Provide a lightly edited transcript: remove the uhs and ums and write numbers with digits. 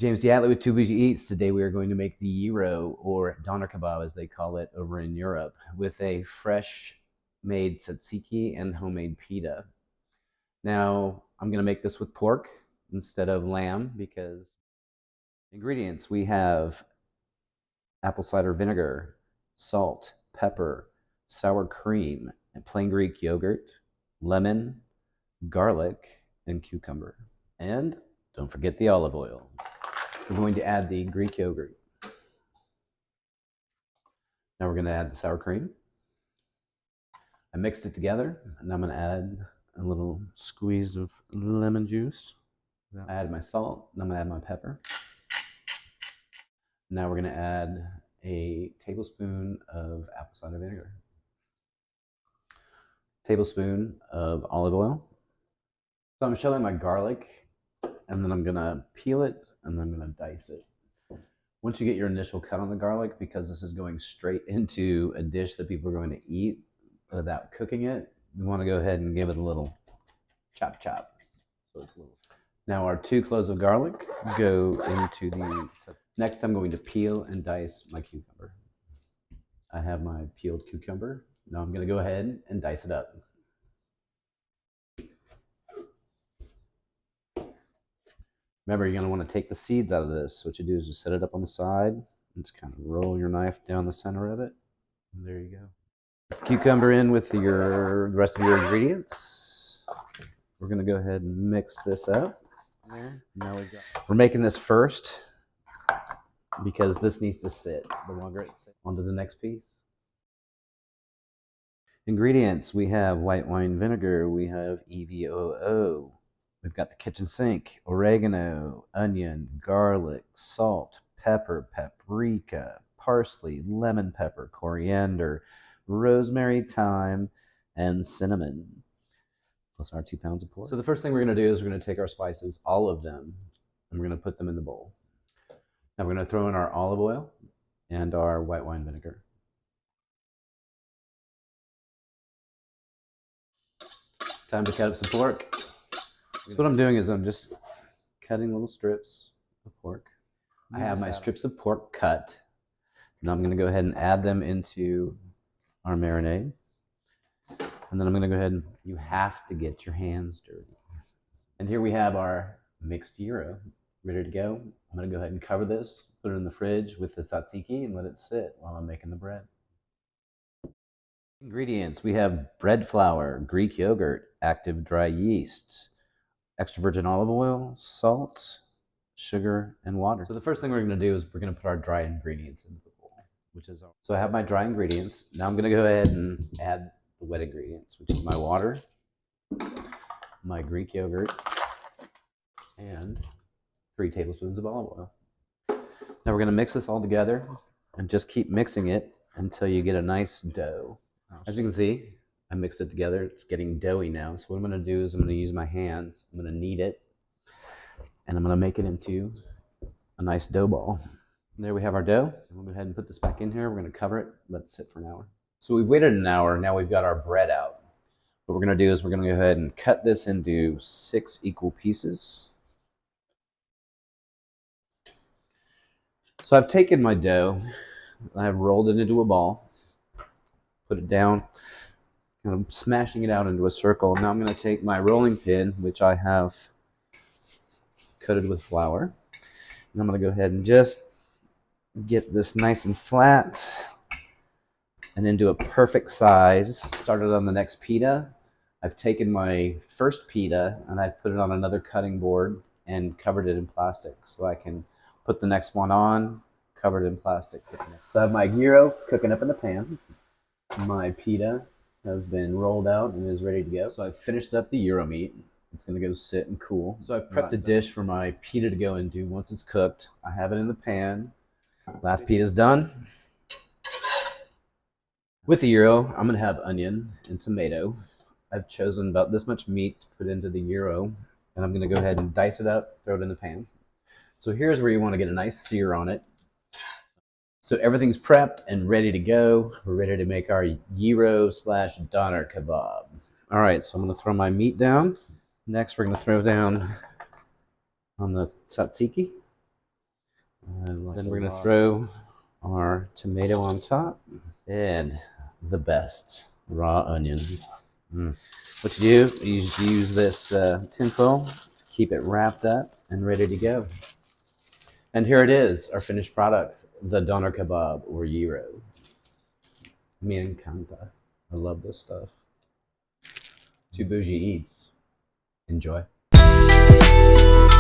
James Diatley with Too Bougie Eats. Today we are going to make the gyro, or doner kebab as they call it over in Europe, with a fresh made tzatziki and homemade pita. Now I'm going to make this with pork instead of lamb because ingredients we have apple cider vinegar, salt, pepper, sour cream, and plain Greek yogurt, lemon, garlic, and cucumber. And don't forget the olive oil. We're going to add the Greek yogurt. Now we're going to add the sour cream. I mixed it together, and I'm going to add a little squeeze of lemon juice. I added my salt, and I'm going to add my pepper. Now we're going to add a tablespoon of apple cider vinegar, tablespoon of olive oil. So I'm shelling my garlic, and then I'm going to peel it, and then I'm going to dice it. Once you get your initial cut on the garlic, because this is going straight into a dish that people are going to eat without cooking it, we want to go ahead and give it a little chop chop. So it's a little. Now our 2 cloves of garlic go into the. Next I'm going to peel and dice my cucumber. I have my peeled cucumber. Now I'm going to go ahead and dice it up. Remember, you're going to want to take the seeds out of this. So what you do is just set it up on the side and just kind of roll your knife down the center of it. And there you go. Cucumber in with the rest of your ingredients. We're going to go ahead and mix this up. Now we're making this first because this needs to sit. The longer it sits, onto the next piece. Ingredients, we have white wine vinegar, we have EVOO. We've got the kitchen sink, oregano, onion, garlic, salt, pepper, paprika, parsley, lemon pepper, coriander, rosemary, thyme, and cinnamon. Plus our 2 pounds of pork. So the first thing we're going to do is we're going to take our spices, all of them, and we're going to put them in the bowl. Now we're going to throw in our olive oil and our white wine vinegar. Time to cut up some pork. So what I'm doing is I'm just cutting little strips of pork. I have my strips of pork cut. Now I'm going to go ahead and add them into our marinade. And then I'm going to go ahead and, you have to get your hands dirty. And here we have our mixed gyro ready to go. I'm going to go ahead and cover this, put it in the fridge with the tzatziki, and let it sit while I'm making the bread. Ingredients, we have bread flour, Greek yogurt, active dry yeast, extra virgin olive oil, salt, sugar, and water. So the first thing we're going to do is we're going to put our dry ingredients into the bowl, so I have my dry ingredients. Now I'm going to go ahead and add the wet ingredients, which is my water, my Greek yogurt, and 3 tablespoons of olive oil. Now we're going to mix this all together and just keep mixing it until you get a nice dough. As you can see, I mixed it together. It's getting doughy now. So what I'm going to do is I'm going to use my hands. I'm going to knead it, and I'm going to make it into a nice dough ball. And there we have our dough. We'll go ahead and put this back in here. We're going to cover it, let it sit for an hour. So we've waited an hour. Now we've got our bread out. What we're going to do is we're going to go ahead and cut this into 6 equal pieces. So I've taken my dough, and I've rolled it into a ball, put it down, kind of smashing it out into a circle. Now I'm going to take my rolling pin, which I have coated with flour, and I'm going to go ahead and just get this nice and flat and into a perfect size. Started on the next pita. I've taken my first pita and I've put it on another cutting board and covered it in plastic so I can put the next one on, covered in plastic. So I have my gyro cooking up in the pan. My pita has been rolled out and is ready to go. So I've finished up the gyro meat. It's going to go sit and cool. So I've prepped a dish for my pita to go into once it's cooked. I have it in the pan. Last pita is done. With the gyro, I'm going to have onion and tomato. I've chosen about this much meat to put into the gyro, and I'm going to go ahead and dice it up, throw it in the pan. So here's where you want to get a nice sear on it. So everything's prepped and ready to go. We're ready to make our gyro/doner kebab. All right, so I'm going to throw my meat down. Next, we're going to throw down on the tzatziki. Then we're going to throw our tomato on top and the best raw onion. What you do is you use this tinfoil, keep it wrapped up and ready to go. And here it is, our finished product, the doner kebab or gyro. Me encanta. I love this stuff. Too bougie eats. Enjoy.